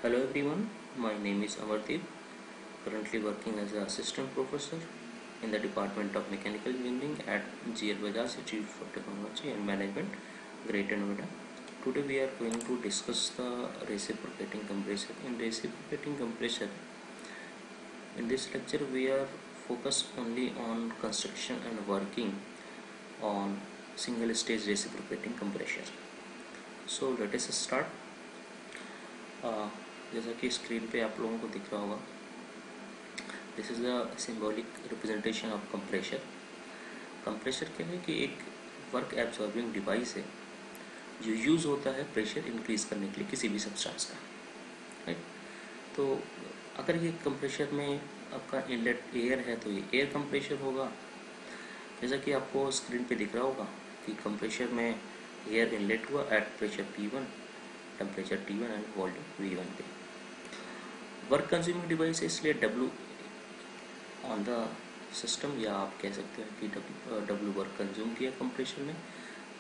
Hello everyone, my name is Amardeep, currently working as an assistant professor in the Department of Mechanical Engineering at GL Bajaj Institute for Technology and Management, Greater Noida. Today we are going to discuss the reciprocating compressor. In reciprocating compressor, in this lecture we are focused only on construction and working on single stage reciprocating compressor. So let us start. जैसा कि screen पे आप लोगों को दिख रहा होगा, this is the symbolic representation of compressor. Compressor क्या है कि एक वर्क एब्जॉर्बिंग डिवाइस है जो यूज़ होता है प्रेशर इंक्रीज करने के लिए किसी भी सब्सटेंस का, राइट। तो अगर ये कंप्रेशर में आपका इनलेट एयर है तो ये एयर कंप्रेशर होगा। जैसा कि आपको स्क्रीन पे दिख रहा होगा कि कंप्रेशर में एयर इनलेट हुआ at pressure P1, temperature T1 and volume V1 पे। वर्क कंज्यूमिंग डिवाइस है, इसलिए W ऑन द सिस्टम, या आप कह सकते हैं कि W वर्क कंज्यूम किया कंप्रेशर में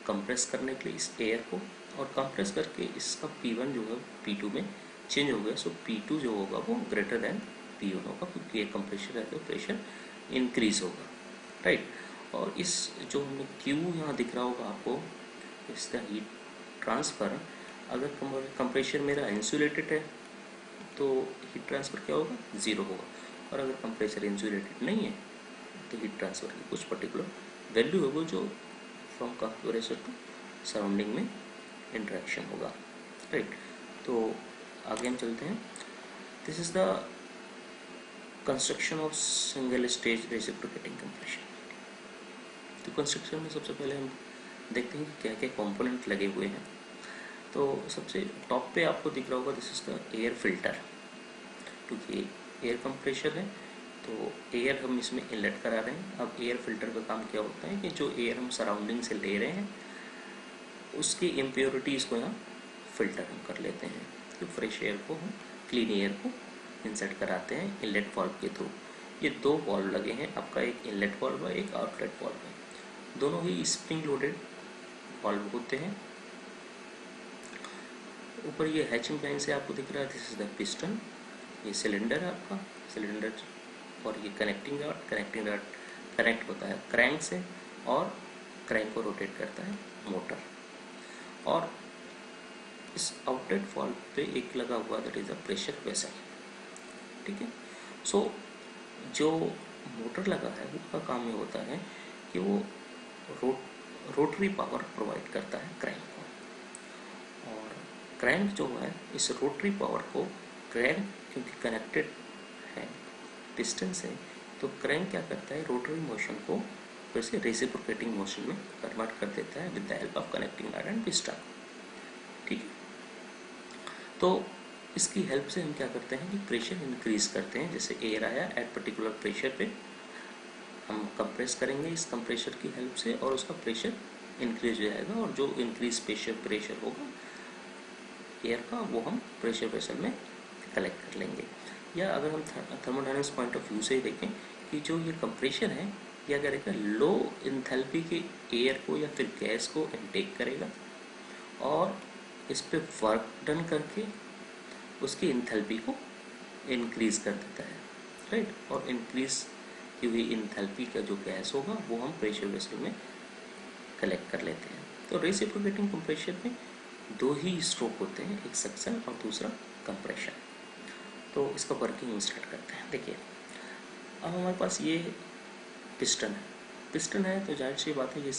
कंप्रेस करने के लिए इस एयर को, और कंप्रेस करके इसका P1 जो है P2 में चेंज हो गया। सो P2 जो होगा वो ग्रेटर देन P1 होगा, क्योंकि ये कंप्रेशर है तो प्रेशर इंक्रीज होगा, राइट। और इस जो हमें Q यहाँ दिख रहा होगा आपको, इसका हीट ट्रांसफ़र, अगर कंप्रेशर मेरा इंसुलेटेड है तो हीट ट्रांसफ़र क्या होगा, ज़ीरो होगा। और अगर कंप्रेसर इंसुलेटेड नहीं है तो हीट ट्रांसफ़र की कुछ पर्टिकुलर वैल्यू होगी जो फ्रॉम कंप्रेसर टू सराउंडिंग में इंटरेक्शन होगा, राइट। तो आगे हम चलते हैं। This is the construction of single stage reciprocating compression. तो कंस्ट्रक्शन में सबसे पहले हम देखते हैं कि क्या क्या कंपोनेंट लगे हुए हैं। तो सबसे टॉप पे आपको दिख रहा होगा, this is the air filter, क्योंकि एयर कंप्रेशर है तो एयर हम इसमें इनलेट करा रहे हैं। अब एयर फिल्टर का काम क्या होता है कि जो एयर हम सराउंडिंग से ले रहे हैं उसकी इम्प्योरिटीज़ को यहाँ फिल्टर हम कर लेते हैं। तो फ्रेश एयर को हम, क्लीन एयर को इंसर्ट कराते हैं इनलेट वाल्व के थ्रू। ये दो वाल्व लगे हैं आपका, एक इनलेट वाल्व है, एक आउटलेट वाल्व है। दोनों ही स्प्रिंग लोडेड वाल्व होते हैं। ऊपर ये हैचिंग लाइन से आपको दिख रहा है, दिस इज द पिस्टन, ये सिलेंडर है आपका, सिलेंडर, और ये कनेक्टिंग रॉड कनेक्ट होता है क्रैंक से, और क्रैंक को रोटेट करता है मोटर। और इस आउटलेट वाल्व पे एक लगा हुआ, that is a pressure vessel, ठीक है। सो जो मोटर लगा है उसका काम ये होता है कि वो रोटरी पावर प्रोवाइड करता है क्रैंक को। और क्रैंक जो है, इस रोटरी पावर को, क्रैंक क्योंकि कनेक्टेड है पिस्टन से, तो क्रैंक क्या करता है, रोटरी मोशन को फिर से रेसिप्रोकेटिंग मोशन में कन्वर्ट कर देता है with the help of connecting rod and piston, ठीक है। तो इसकी हेल्प से हम क्या करते हैं कि प्रेशर इंक्रीज करते हैं। जैसे एयर आया एट पर्टिकुलर प्रेशर पे, हम कंप्रेस करेंगे इस कंप्रेशर की हेल्प से और उसका प्रेशर इंक्रीज हो जाएगा, और जो इंक्रीज प्रेशर होगा एयर का वो हम प्रेशर वेसल में कलेक्ट कर लेंगे। या अगर हम थर्मोडायनामिक्स पॉइंट ऑफ व्यू से देखें कि जो ये कंप्रेशर है क्या करेगा, लो इंथैल्पी के एयर को या फिर गैस को इनटेक करेगा और इस पर वर्क डन करके उसकी इंथैल्पी को इंक्रीज कर देता है, राइट। और इंक्रीज की हुई इंथैल्पी का जो गैस होगा वो हम प्रेशर वेसल में कलेक्ट कर लेते हैं। तो रेसिप्रोकेटिंग कंप्रेशर में दो ही स्ट्रोक होते हैं, एक सक्शन और दूसरा कंप्रेशन। तो इसका वर्किंग स्टार्ट करते हैं। देखिए, अब हमारे पास ये पिस्टन है तो जाहिर सी बात है ये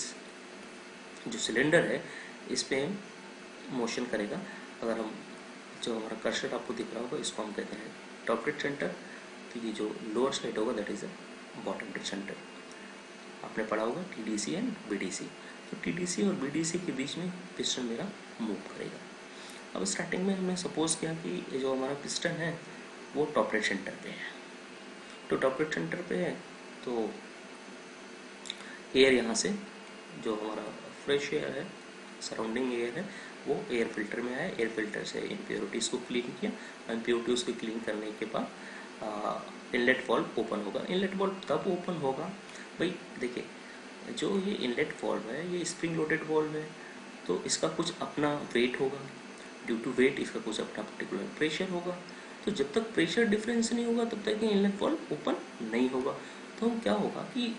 जो सिलेंडर है इस पर मोशन करेगा। अगर हम, जो हमारा कर्सर आपको दिख रहा होगा, इसको हम कहते हैं टॉप डेड सेंटर। तो ये जो लोअर साइड होगा that is a bottom dead centre. आपने पढ़ा होगा TDC एंड BDC। तो TDC और BDC के बीच में पिस्टन मेरा मूव करेगा। अब स्टार्टिंग में हमने सपोज किया कि जो हमारा पिस्टन है वो टॉप डेड सेंटर पे है। तो टॉप डेड सेंटर पे है तो एयर यहाँ से, जो हमारा फ्रेश एयर है, सराउंडिंग एयर है, वो एयर फिल्टर में आया। एयर फिल्टर से इम्प्योरिटीज़ को क्लीन किया। इम्प्योरिटीज़ को क्लीन करने के बाद इनलेट वाल्व ओपन होगा। इनलेट वाल्व तब ओपन होगा, भाई देखिए, जो ये इनलेट वाल्व है ये स्प्रिंग लोडेड वाल्व है, तो इसका कुछ अपना वेट होगा। ड्यू टू वेट इसका कुछ अपना पर्टिकुलर प्रेशर होगा। तो जब तक प्रेशर डिफरेंस नहीं होगा तब तक ये इनलेट वाल्व ओपन नहीं होगा। तो क्या होगा कि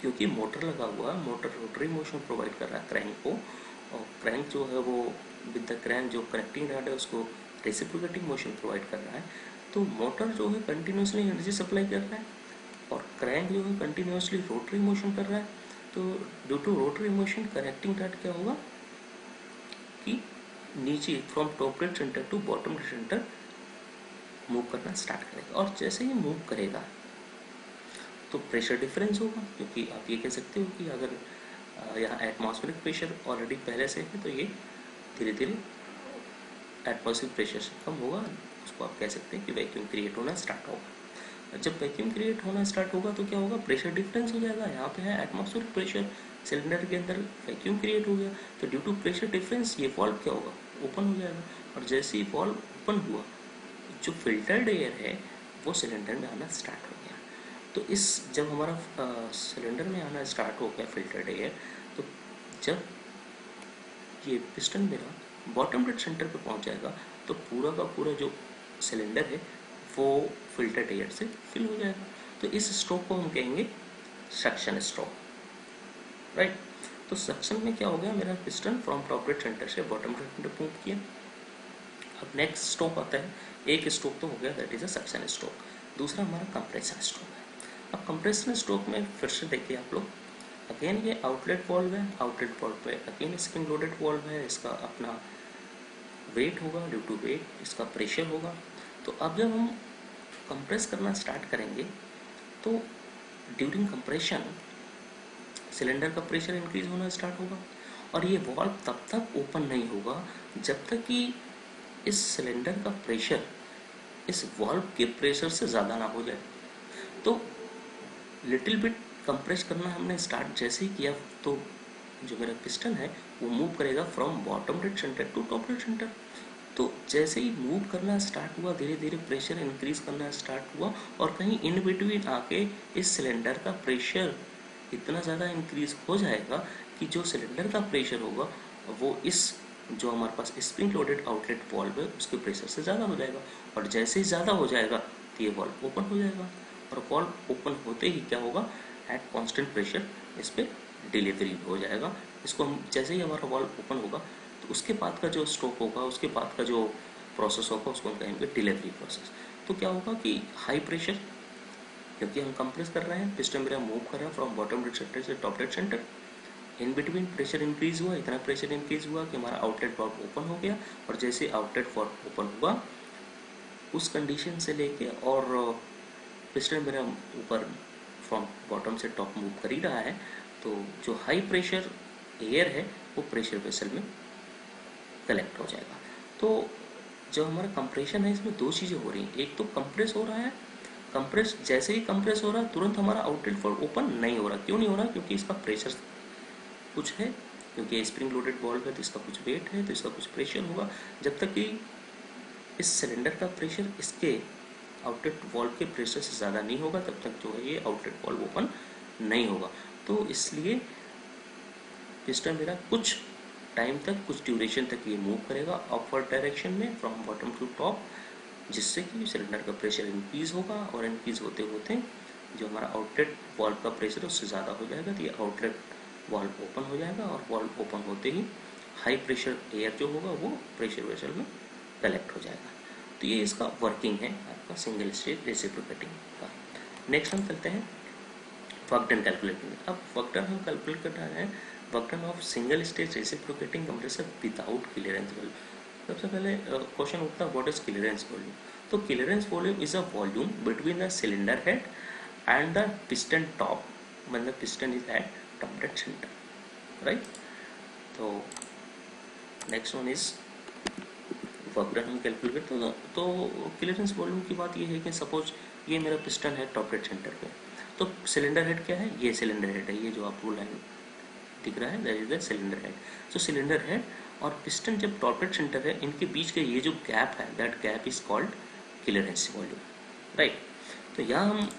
क्योंकि मोटर लगा हुआ है, मोटर रोटरी मोशन प्रोवाइड कर रहा है क्रैंक को, और क्रैंक जो है वो विद द क्रैंक जो कनेक्टिंग रॉड है उसको रेसिप्रोकेटिंग मोशन प्रोवाइड कर रहा है। तो मोटर जो है कंटिन्यूसली एनर्जी सप्लाई कर रहा है और क्रैंक जो है कंटिन्यूसली रोटरी मोशन कर रहा है। तो due to rotary motion connecting rod क्या होगा कि नीचे from top dead centre to bottom dead centre move करना स्टार्ट करेगा, और जैसे ही मूव करेगा तो प्रेशर डिफरेंस होगा, क्योंकि आप ये कह सकते हो कि अगर यहाँ एटमॉस्फेरिक प्रेशर ऑलरेडी पहले से है तो ये धीरे धीरे एटमॉस्फेरिक प्रेशर से कम होगा, उसको आप कह सकते हैं कि वैक्यूम क्रिएट होना स्टार्ट होगा। जब वैक्यूम क्रिएट होना स्टार्ट होगा तो क्या होगा, प्रेशर डिफरेंस हो जाएगा। यहाँ पे है एटमॉस्फेरिक प्रेशर, सिलेंडर के अंदर वैक्यूम क्रिएट हो गया, तो ड्यू टू प्रेशर डिफरेंस ये वॉल्व क्या होगा, ओपन हो जाएगा। और जैसे ही वॉल्व ओपन हुआ, जो फिल्टर्ड एयर है वो सिलेंडर में आना स्टार्ट हो गया। तो इस जब हमारा सिलेंडर में आना स्टार्ट हो गया फिल्टर्ड एयर, तो जब ये पिस्टन मेरा बॉटम डेड सेंटर पे पहुंच जाएगा तो पूरा का पूरा जो सिलेंडर है वो फिल्टर्ड एयर से फिल हो जाएगा। तो इस स्ट्रोक को हम कहेंगे सक्शन स्ट्रोक, राइट। तो सक्शन में क्या हो गया, मेरा piston from top dead centre से बॉटम डेड सेंटर मूव किया। अब नेक्स्ट स्ट्रोक आता है, एक स्ट्रोक तो हो गया, that is a suction stroke. दूसरा हमारा कंप्रेशन स्ट्रोक है। अब कंप्रेशन स्ट्रोक में फिर से देखिए आप लोग, अगेन ये आउटलेट वॉल्व है, आउटलेट वॉल्व पे अगेन स्प्रिंग लोडेड वॉल्व है, इसका अपना वेट होगा, ड्यू टू वेट इसका प्रेशर होगा। तो अब जब हम कंप्रेस करना स्टार्ट करेंगे तो ड्यूरिंग कंप्रेशन सिलेंडर का प्रेशर इंक्रीज होना स्टार्ट होगा, और ये वॉल्व तब तक ओपन नहीं होगा जब तक कि इस सिलेंडर का प्रेशर इस वॉल्व के प्रेशर से ज़्यादा ना हो जाए। तो लिटिल बिट कंप्रेस करना हमने स्टार्ट जैसे ही किया तो जो मेरा पिस्टन है वो मूव करेगा from bottom dead centre to top dead centre. तो जैसे ही मूव करना स्टार्ट हुआ, धीरे धीरे प्रेशर इंक्रीज करना स्टार्ट हुआ, और कहीं इन बिटवीन आके इस सिलेंडर का प्रेशर इतना ज़्यादा इंक्रीज हो जाएगा कि जो सिलेंडर का प्रेशर होगा वो इस जो हमारे पास स्प्रिंग लोडेड आउटलेट वॉल्व है उसके प्रेशर से ज़्यादा हो जाएगा, और जैसे ही ज़्यादा हो जाएगा तो ये वॉल्व ओपन हो जाएगा। और वॉल्व ओपन होते ही क्या होगा, एट कांस्टेंट प्रेशर इस पर डिलीवरी हो जाएगा। इसको हम जैसे ही हमारा वॉल्व ओपन होगा तो उसके बाद का जो स्ट्रोक होगा, उसके बाद का जो प्रोसेस होगा उसको हम कहेंगे डिलीवरी प्रोसेस। तो क्या होगा कि हाई प्रेशर, क्योंकि हम कंप्रेस कर रहे हैं, पिस्टन मेरा मूव कर रहा है फ्रॉम बॉटम डेड सेंटर से top dead centre, in between pressure increase हुआ, इतना प्रेशर इंक्रीज हुआ कि हमारा आउटलेट वॉल्व ओपन हो गया, और जैसे आउटलेट वॉल्व ओपन हुआ उस कंडीशन से लेके और पिस्टन मेरा ऊपर फ्रॉम बॉटम से टॉप मूव कर ही रहा है, तो जो हाई प्रेशर एयर है वो प्रेशर वेसल में कलेक्ट हो जाएगा। तो जो हमारा कंप्रेशन है इसमें दो चीज़ें हो रही हैं, एक तो कंप्रेस हो रहा है, कंप्रेस जैसे ही कंप्रेस हो रहा है तुरंत हमारा आउटलेट वॉल्व ओपन नहीं हो रहा। क्यों नहीं हो रहा, क्योंकि इसका प्रेशर कुछ है, क्योंकि स्प्रिंग लोडेड वॉल्व है तो इसका कुछ वेट है, तो इसका कुछ प्रेशर होगा। जब तक कि इस सिलेंडर का प्रेशर इसके आउटलेट वॉल्व के प्रेशर से ज़्यादा नहीं होगा तब तक जो है ये आउटलेट वॉल्व ओपन नहीं होगा। तो इसलिए पिस्टन मेरा कुछ टाइम तक, कुछ ड्यूरेशन तक ये मूव करेगा अपवर्ड डायरेक्शन में फ्रॉम बॉटम टू टॉप, जिससे कि सिलेंडर का प्रेशर इंक्रीज होगा, और इंक्रीज होते होते जो हमारा आउटलेट वॉल्व का प्रेशर उससे ज़्यादा हो जाएगा, तो ये आउटलेट वॉल्व ओपन हो जाएगा, और वॉल्व ओपन होते ही हाई प्रेशर एयर जो होगा वो प्रेशर वेसल में कलेक्ट हो जाएगा। तो ये इसका वर्किंग है आपका सिंगल स्टेज रेसिप्रोकेटिंग का। नेक्स्ट हम चलते हैं वर्क डन कैलकुलेटिंग। अब वर्क डन हम कैलकुलेट कर रहे हैं, work done of single stage reciprocating compressor without clearance volume. सबसे पहले क्वेश्चन उठता है व्हाट इज क्लियरेंस वॉल्यूम। तो clearance volume is a volume between the cylinder head and the piston top when the piston is at top dead center, right? तो next one is work done हम calculate करते हैं। तो clearance volume की बात ये है कि सपोज ये मेरा पिस्टन है टॉप डेड सेंटर पे, तो सिलेंडर हेड क्या है, ये सिलेंडर हेड है, ये जो आपको लाइन दिख रहा है that is the cylinder head. तो सिलेंडर हेड और पिस्टन जब टॉप डेड सेंटर है, इनके बीच का ये जो गैप है that gap is called clearance volume, right. तो यहाँ हम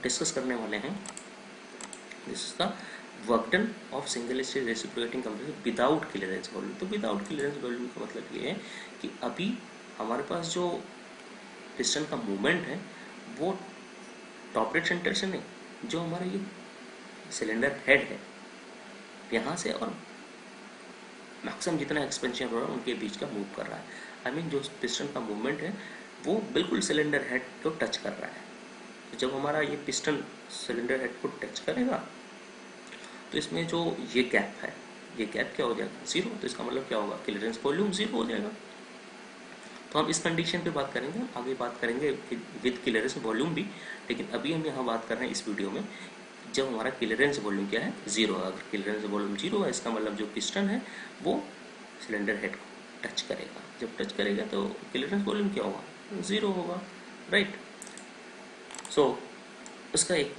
डिस्कस करने वाले हैं this is the work done of single stage reciprocating compressor without clearance volume. तो विदाउट क्लियरेंस वॉल्यूम का मतलब ये है कि अभी हमारे पास जो पिस्टन का मूवमेंट है वो टॉप डेड सेंटर से नहीं, जो हमारा ये सिलेंडर हेड है यहाँ से और मैक्सिमम जितना एक्सपेंशन हो रहा है उनके बीच का मूव कर रहा है। आई मीन जो पिस्टन का मूवमेंट है वो बिल्कुल सिलेंडर हेड को टच कर रहा है। तो जब हमारा ये पिस्टन सिलेंडर हेड को टच करेगा तो इसमें जो ये गैप है, ये गैप क्या हो जाएगा, जीरो। तो इसका मतलब क्या होगा, क्लियरेंस वॉल्यूम जीरो हो जाएगा। तो हम इस कंडीशन पे बात करेंगे, हम आगे बात करेंगे विद क्लियरेंस वॉल्यूम भी, लेकिन अभी हम यहाँ बात कर रहे हैं इस वीडियो में जब हमारा क्लियरेंस वॉल्यूम क्या है, जीरो। अगर क्लियरेंस वॉल्यूम जीरो है इसका मतलब जो पिस्टन है वो सिलेंडर हेड को टच करेगा। जब टच करेगा तो क्लियरेंस वॉल्यूम क्या होगा, जीरो होगा, राइट। सो उसका एक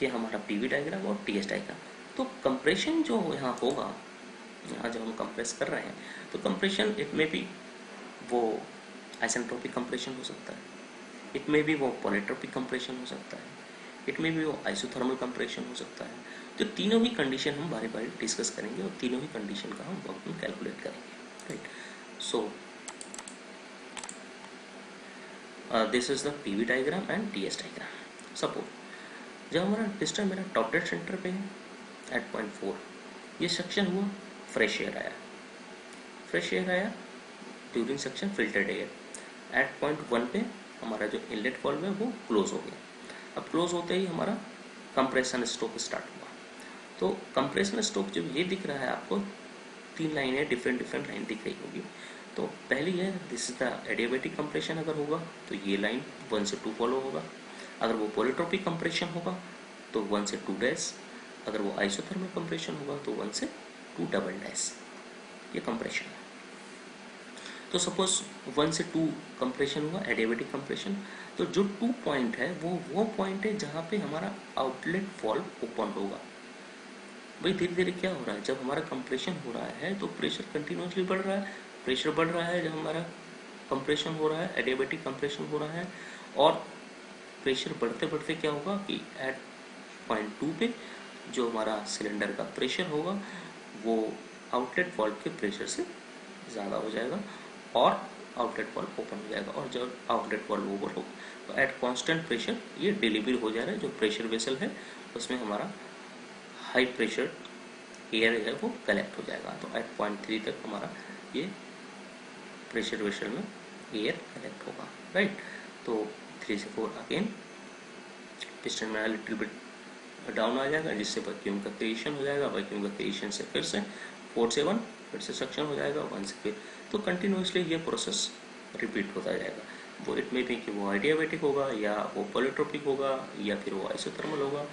ये हमारा पीवी डायग्राम और टीएस डायग्राम। तो कंप्रेशन जो यहाँ होगा, यहाँ जब हम कंप्रेस कर रहे हैं तो कंप्रेशन इट में भी वो आइसेंट्रोपिक कंप्रेशन हो सकता है, इट में भी वो पॉलीट्रोपिक कंप्रेशन हो सकता है, इट में भी वो आइसोथर्मल कंप्रेशन हो सकता है। तो तीनों ही कंडीशन हम बारी बारी डिस्कस करेंगे और तीनों ही कंडीशन का हम वर्क डन कैलकुलेट करेंगे, right. So this is the PV diagram and TS diagram. Suppose जब हमारा पिस्टन मेरा टॉप डेड सेंटर पे है एट पॉइंट 4, ये सेक्शन हुआ, फ्रेश एयर आया, फ्रेश एयर आया during section filtered air. At point 1 पे हमारा जो इनलेट वाल्व है वो क्लोज हो गया। अब क्लोज होते ही हमारा कंप्रेशन स्ट्रोक स्टार्ट हुआ। तो कंप्रेशन स्ट्रोक जब ये दिख रहा है आपको, तीन लाइनें डिफरेंट लाइन दिख रही होगी। तो पहली है this is the adiabatic compression, अगर होगा तो ये लाइन 1 से 2 फॉलो होगा। अगर वो पॉलीट्रोपिक कंप्रेशन होगा तो 1 से 2 डैश। अगर वो आइसोथर्मल कंप्रेशन होगा तो 1 से 2 डबल डैश। ये कंप्रेशन है। तो सपोज 1 से 2 कंप्रेशन हुआ, एडियाबैटिक कंप्रेशन। तो जो 2 पॉइंट है वो पॉइंट है जहाँ पे हमारा आउटलेट वॉल्व ओपन होगा। भाई धीरे धीरे क्या हो रहा है, जब हमारा कंप्रेशन हो रहा है तो प्रेशर कंटिन्यूसली बढ़ रहा है, प्रेशर बढ़ रहा है जब हमारा कंप्रेशन हो रहा है, एडियाबैटिक कंप्रेशन हो रहा है। और प्रेशर बढ़ते बढ़ते क्या होगा कि एट पॉइंट 2 पे जो हमारा सिलेंडर का प्रेशर होगा वो आउटलेट वॉल्व के प्रेशर से ज़्यादा हो जाएगा और आउटलेट वॉल्व ओपन हो जाएगा। और जब आउटलेट वॉल्व ओपन होगा तो एट कांस्टेंट प्रेशर ये डिलीवरी हो जा रहा है। जो प्रेशर वेसल है उसमें हमारा हाई प्रेशर एयर है वो कलेक्ट हो जाएगा। तो एट पॉइंट 3 तक हमारा ये प्रेशर वेसल में एयर कलेक्ट होगा, राइट। तो 3 से 4 अगेन पिस्टन में लिटिल बिट डाउन आ जाएगा, जिससे वैक्यूम का क्रिएशन हो जाएगा। वैक्यूम का क्रिएशन से फिर से 4 से 1 फिर से सक्शन हो जाएगा, 1 से फिर। तो कंटिन्यूसली ये प्रोसेस रिपीट होता जाएगा। वो इट में भी कि वो एडियाबैटिक होगा या वो पॉलीट्रोपिक होगा या फिर वो आइसोथर्मल होगा।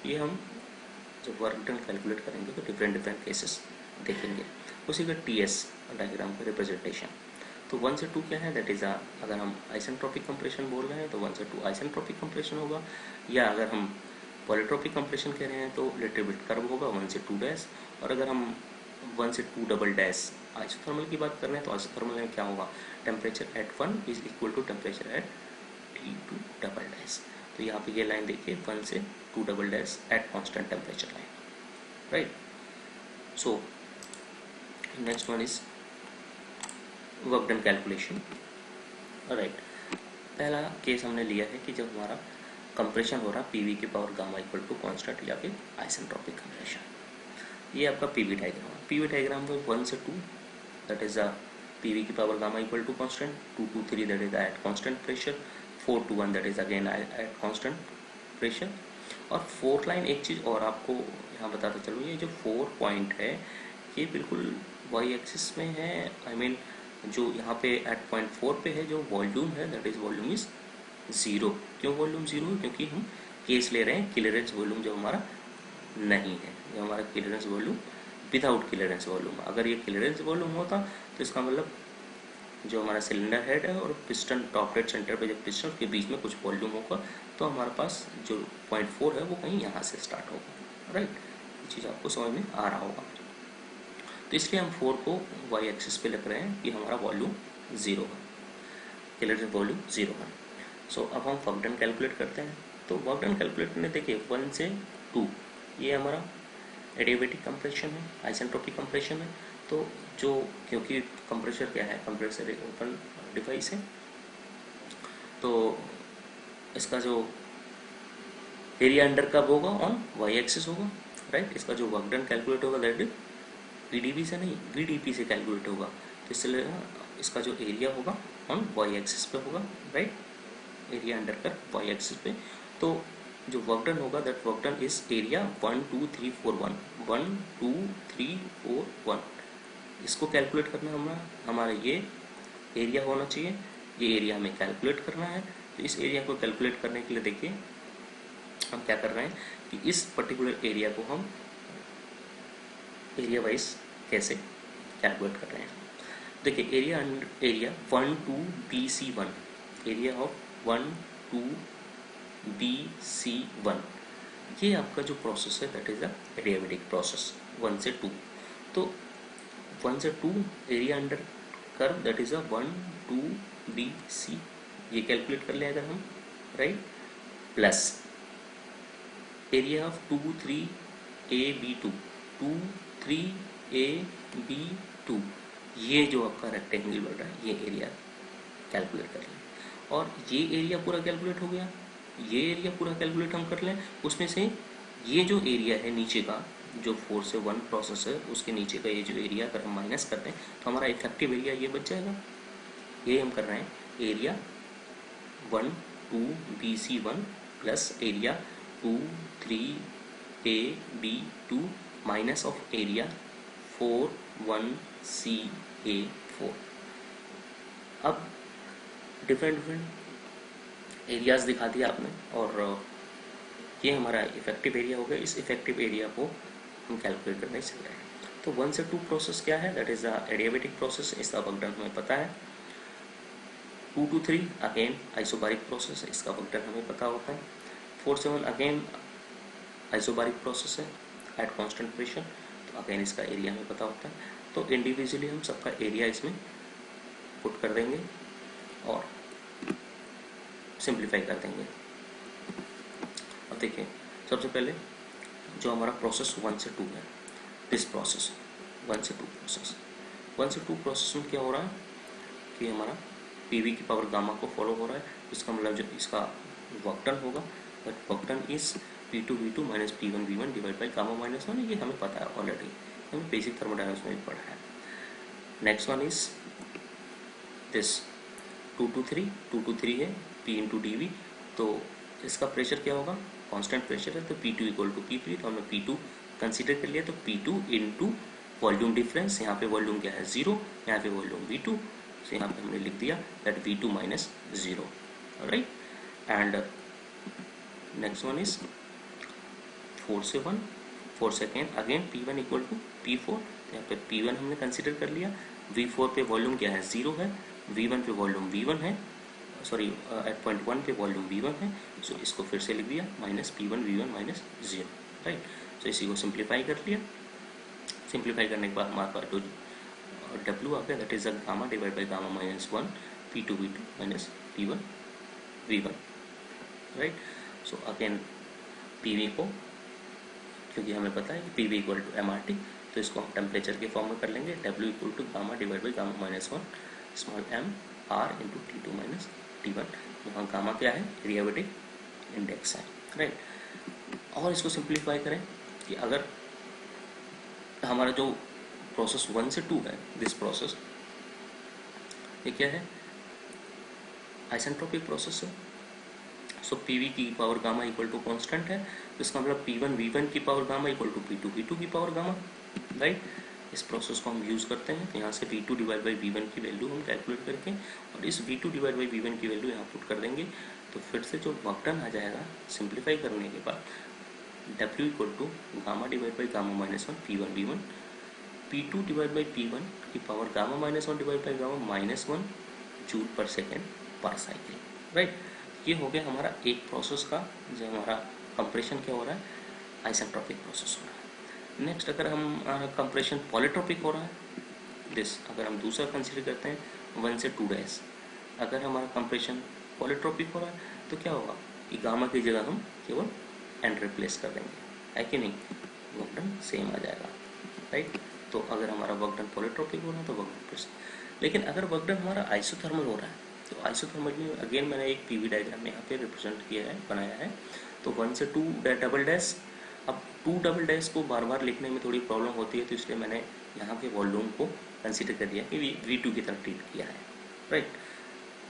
ये हम जब वर्क डन कैलकुलेट करेंगे तो डिफरेंट केसेस देखेंगे। उसी का टीएस डायग्राम का रिप्रेजेंटेशन। तो 1 से 2 क्या है, दैट इज़ अगर हम आइसेंट्रोपिक कंप्रेशन बोल रहे हैं तो 1 से 2 आइसेंट्रोपिक कंप्रेशन होगा। या अगर हम पॉलीट्रोपिक कंप्रेशन कह रहे हैं तो लिटिल बिट कर्व होगा, 1 से 2 डैश। और अगर हम 1 से 2 डबल डैश आइसोथर्मल की बात कर रहे हैं तो आइसोथर्मल में क्या होगा, temperature at 1 is equal to temperature at T2 double dash. तो यहाँ पे ये लाइन देखिए 1 से 2 double dash at constant temperature line, right. So next one is work done calculation, right. पहला केस हमने लिया है कि जब हमारा कंप्रेशन हो रहा पीवी की power gamma equal to constant या फिर आइसेंट्रोपिक कंप्रेशन। ये आपका पीवी डायग्राम है। पीवी डायग्राम में 1 से 2 दैट इज पीवी की power gamma equal to constant, 2 to 3 that is at constant pressure, 4 to 1 that is again at constant pressure. और 4th line एक चीज़ और आपको यहाँ बताता चलूँ, ये जो 4 पॉइंट है ये बिल्कुल वाई एक्सिस में है। आई मीन जो यहाँ पे एट पॉइंट 4 पे है जो वॉल्यूम है दैट इज वॉल्यूम इज 0। क्यों वॉल्यूम 0 है, क्योंकि हम केस ले रहे हैं क्लियरेंस वॉल्यूम जो हमारा नहीं है, जो हमारा clearance volume without clearance volume. अगर ये क्लियरेंस वॉल्यूम होता तो इसका मतलब जो हमारा सिलेंडर हेड है और पिस्टन टॉप डेड सेंटर पे जब पिस्टन के बीच में कुछ वॉल्यूम होगा तो हमारे पास जो 0.4 है वो कहीं यहाँ से स्टार्ट होगा, राइट। ये चीज़ आपको समझ में आ रहा होगा। तो इसलिए हम 4 को वाई एक्सिस पे लिख रहे हैं कि हमारा वॉल्यूम 0 है, क्लियरेंस वॉल्यूम 0 है। सो अब हम वर्क डन कैलकुलेट करते हैं। तो वर्क डन कैलकुलेट करने देखिए 1 से 2 ये हमारा एडियाबेटिक कंप्रेशन है, आइसेंट्रोपिक कंप्रेशन है। तो जो क्योंकि कंप्रेसर क्या है, कंप्रेसर एक ओपन डिवाइस है, तो इसका जो एरिया अंडर कब होगा, ऑन वाई एक्सिस होगा, राइट। इसका जो वर्क डन कैलकुलेट होगा दैट इज पीडीवी से नहीं वीडीपी से कैलकुलेट होगा। तो इसलिए इसका जो एरिया होगा ऑन वाई एक्सिस पे होगा, राइट, एरिया अंडर कर वाई एक्सिस पे। तो जो वर्क डन होगा that work done is area 1 2 3 4 1 1 2 3 4 1। इसको कैलकुलेट करना हमारा ये एरिया होना चाहिए, ये एरिया हमें कैलकुलेट करना है। तो इस एरिया को कैलकुलेट करने के लिए देखिए हम क्या कर रहे हैं कि इस पर्टिकुलर एरिया को हम एरिया वाइज कैसे कैलकुलेट कर रहे हैं। देखिए area 1 2 BC1, area of 1 2 BC1, ये आपका जो प्रोसेस है that is a adiabatic process 1 से 2। तो 1 से 2 area under curve that is a 1 2 BC, ये कैलकुलेट कर लिया अगर हम, right, plus area of 2 3 AB2 2 3 AB2, ये जो आपका रेक्टेंगल बन रहा है ये एरिया कैलकुलेट कर लें। और ये एरिया पूरा कैलकुलेट हो गया, ये एरिया पूरा कैलकुलेट हम कर लें। उसमें से ये जो एरिया है नीचे का, जो 4 से 1 प्रोसेस है उसके नीचे का ये जो एरिया अगर हम माइनस करते हैं तो हमारा इफेक्टिव एरिया ये बच जाएगा। ये हम कर रहे हैं area 1 2 BC1 plus area 2 3 AB2 minus of area 4 1 CA4। अब डिफरेंट एरियाज दिखा दिया आपने, और ये हमारा इफेक्टिव एरिया हो गया। इस इफेक्टिव एरिया को हम कैलकुलेट करने चल रहे हैं। तो 1 से 2 प्रोसेस क्या है, that is the adiabatic process, इसका वर्क डन हमें पता है। 2 to 3 अगेन आइसोबारिक प्रोसेस है, इसका वर्क डन हमें पता होता है। 4 से 1 अगेन आइसोबारिक प्रोसेस है एट कांस्टेंट प्रेशर, तो अगेन इसका एरिया हमें पता होता है। तो इंडिविजुअली हम सबका एरिया इसमें पुट कर देंगे और सिंप्लीफाई कर देंगे। अब देखिए सबसे पहले जो हमारा प्रोसेस 1 से 2 है, दिस प्रोसेस 1 से 2 प्रोसेस, 1 से 2 प्रोसेस में क्या हो रहा है कि हमारा पीवी की पावर गामा को फॉलो हो रहा है। इसका मतलब जो इसका वर्क डन होगा that work done is P2 V2 minus P1 V1 divide by gamma minus 1, ये हमें पता है ऑलरेडी, हमें बेसिक थर्मोडायनामिक्स में भी पढ़ा है। Next one is this 2 to 3 है P इंटू डी, तो इसका प्रेशर क्या होगा, कांस्टेंट प्रेशर है, तो P2 इक्वल टू P3, तो हमने P2 कंसीडर कर लिया। तो P2 इंटू वॉल्यूम डिफरेंस, यहाँ पे वॉल्यूम क्या है 0, यहाँ पे वॉल्यूम V2, तो यहाँ पे हमने लिख दिया that V2 minus 0, right. And next one is 4 से 1, 4 से again P1 equal to P4, तो यहाँ पे P1 हमने कंसीडर कर लिया। V4 पे वॉल्यूम क्या है 0 है, V1 पे वॉल्यूम V1 है, सॉरी एट पॉइंट 1 पे वॉल्यूम V1 है, सो इसको फिर से लिख दिया minus P1 V1 minus 0, right. सो इसी को सिंप्लीफाई कर लिया। सिंप्लीफाई करने के बाद हमारे पास जो W आ गया that is a gamma divide by gamma minus 1 P2 V2 minus P1 V1, right. So again PV को, क्योंकि हमें पता है कि PV इक्वल टू MRT, तो इसको हम टेम्परेचर के फॉर्म में कर लेंगे, W equal to gamma divide by gamma minus 1 small m R into T2 minus T1। वहाँ गामा क्या है, एडियाबेटिक इंडेक्स है, राइट। और इसको सिंप्लीफाई करें कि अगर हमारा जो प्रोसेस 1 से 2 है, दिस प्रोसेस ये क्या है, आइसेंट्रोपिक प्रोसेस है। सो PV की power gamma equal to constant है, तो इसका मतलब P1 V1 की power gamma equal to P2 V2 की पावर गामा, राइट। इस प्रोसेस को हम यूज़ करते हैं, तो यहाँ से V2 डिवाइड बाई V1 की वैल्यू हम कैलकुलेट करके और इस V2 डिवाइड बाई V1 की वैल्यू यहाँ पुट कर देंगे, तो फिर से जो वर्क डन आ जाएगा सिंप्लीफाई करने के बाद W equal to gamma divide by gamma minus 1 P1 V1, P2 divide by P1 की power gamma minus 1 divide by gamma minus 1 joule पर सेकेंड पर साइकिल, राइट। ये हो गया हमारा एक प्रोसेस का, जो हमारा कंप्रेशन क्या हो रहा है, आइसेंट्रोपिक प्रोसेस हो रहा है। नेक्स्ट अगर हम कंप्रेशन पॉलीट्रोपिक हो रहा है, दिस अगर हम दूसरा कंसीडर करते हैं 1 से 2 डैश, अगर हमारा कंप्रेशन पॉलीट्रोपिक हो रहा है तो क्या होगा कि गामा की जगह हम केवल एन रिप्लेस कर देंगे, है कि नहीं। वर्क डन सेम आ जाएगा, राइट। तो अगर हमारा वर्क डन पॉलीट्रॉपिक हो रहा है तो वर्क डन पिस्टन, लेकिन अगर वर्क डन हमारा आइसोथर्मल हो रहा है तो आइसोथर्मल में अगेन मैंने एक पीवी डायग्राम यहाँ पे रिप्रेजेंट किया है, बनाया है। तो 1 से 2 डबल डैश, अब 2 डबल डैश को बार बार लिखने में थोड़ी प्रॉब्लम होती है, तो इसलिए मैंने यहाँ पे वॉल्यूम को कंसिडर कर दिया कि V2 की तरफ ट्रीट किया है, राइट,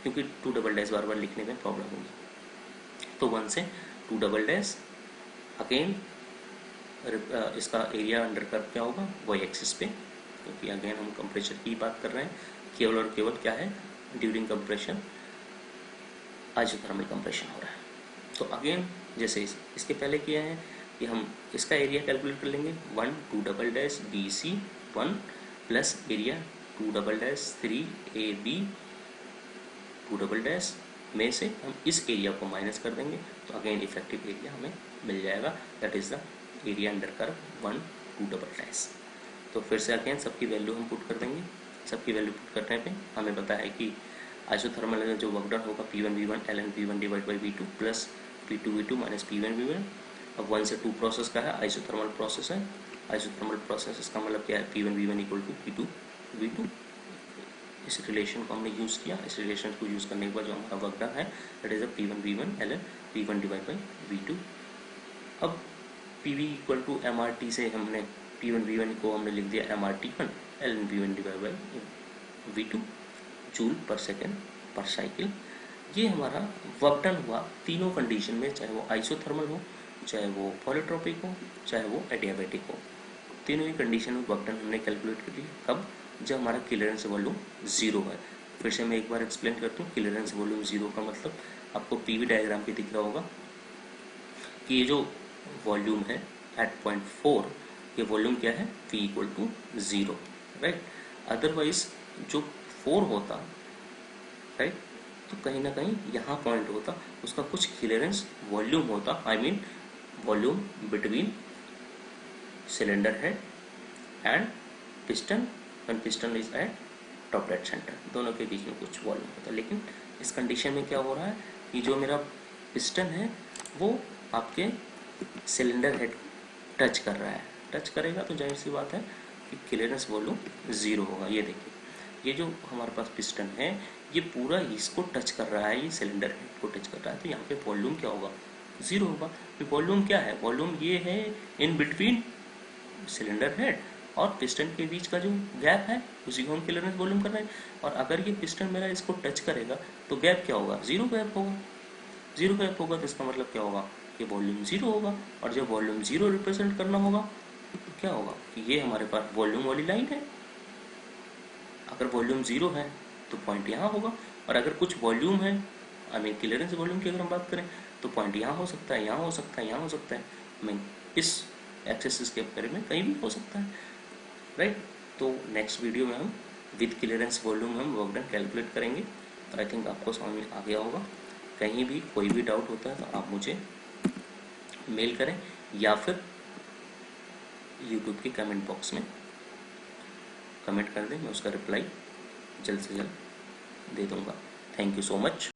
क्योंकि 2 डबल डैश बार बार लिखने में प्रॉब्लम होगी। तो 1 से 2 डबल डैश, अगेन इसका एरिया अंडर कर्व क्या होगा, वाई एक्सिस पे, क्योंकि अगेन हम कंप्रेशर की बात कर रहे हैं, केवल और केवल क्या है, ड्यूरिंग कंप्रेशन आइसोथर्मल कंप्रेशन हो रहा है। तो अगेन जैसे इसके पहले किया है कि हम इसका एरिया कैलकुलेट कर लेंगे, 1 2 double dash BC 1 plus area 2 double dash 3 AB 2 double dash में से हम इस एरिया को माइनस कर देंगे, तो अगेन इफेक्टिव एरिया हमें मिल जाएगा, that is the area under curve 1 2 double dash. तो फिर से अगेन सबकी वैल्यू हम पुट कर देंगे। सबकी वैल्यू पुट करने पे हमें पता है कि आइसोथर्मल में जो वर्क डन होगा P1V1 ln P1 divide by V2 plus P2V2 minus P1V1। अब 1 से 2 प्रोसेस का है, आइसोथर्मल प्रोसेस है, आइसोथर्मल प्रोसेस इसका मतलब क्या है, P1V1 इक्वल टू P2V2। इस रिलेशन को हमने यूज़ किया, इस रिलेशन को यूज़ करने के बाद जो हमारा वर्क डन है that is P1V1 ln P1 divide by V2। अब PV इक्वल टू MRT से हमने P1V1 को हमने लिख दिया MRT1 ln P1 divide by V2 joule पर सेकेंड पर साइकिल। ये हमारा वर्क डन हुआ तीनों कंडीशन में, चाहे वो आइसोथर्मल हो, चाहे वो पॉलीट्रॉपिक हो, चाहे वो एडियाबैटिक हो, तीनों ही कंडीशन में वर्क डन हमने कैलकुलेट कर लिया। कब, जब हमारा क्लियरेंस वॉल्यूम 0 है। फिर से मैं एक बार एक्सप्लेन करता हूँ, क्लियरेंस वॉल्यूम 0 का मतलब आपको पीवी डायग्राम पे दिख रहा होगा कि ये जो वॉल्यूम है एट पॉइंट 4, ये वॉल्यूम क्या है, V equal to 0, right. Otherwise जो 4 होता, राइट, तो कहीं ना कहीं यहाँ पॉइंट होता, उसका कुछ क्लियरेंस वॉल्यूम होता, I mean volume between cylinder head and piston, when piston is eight top dead centre, दोनों के बीच में कुछ वॉल्यूम होता है। लेकिन इस कंडीशन में क्या हो रहा है कि जो मेरा पिस्टन है वो आपके सिलेंडर हेड टच कर रहा है, टच करेगा तो जाहिर सी बात है कि क्लियरेंस वॉल्यूम 0 होगा। ये देखिए, ये जो हमारे पास पिस्टन है ये पूरा इसको टच कर रहा है, ये सिलेंडर हेड को टच कर रहा है, तो यहाँ पे वॉल्यूम क्या होगा, 0 होगा। तो वॉल्यूम क्या है, वॉल्यूम ये है इन बिटवीन सिलेंडर हेड और पिस्टन के बीच का जो गैप है उसी को हम क्लियरेंस वॉल्यूम कर रहे हैं। और अगर ये पिस्टन मेरा इसको टच करेगा तो गैप क्या होगा, 0 गैप होगा। 0 गैप होगा तो इसका मतलब क्या होगा, ये वॉल्यूम 0 होगा। और जब वॉल्यूम 0 रिप्रेजेंट करना होगा तो क्या होगा कि ये हमारे पास वॉल्यूम वाली लाइन है। अगर वॉल्यूम 0 है तो पॉइंट यहाँ होगा, और अगर कुछ वॉल्यूम है, आई मीन क्लियरेंस वॉल्यूम की अगर हम बात करें तो पॉइंट यहाँ हो सकता है, यहाँ हो सकता है, यहाँ हो सकता है, मीन इस एक्सिस के बारे में कहीं भी हो सकता है, राइट। तो नेक्स्ट वीडियो में हम विद क्लियरेंस वॉल्यूम हम वर्क डन कैलकुलेट करेंगे। तो आई थिंक आपको समझ में आ गया होगा। कहीं भी कोई भी डाउट होता है तो आप मुझे मेल करें या फिर यूट्यूब के कमेंट बॉक्स में कमेंट कर दें, मैं उसका रिप्लाई जल्द से जल्द दे दूंगा। Thank you so much.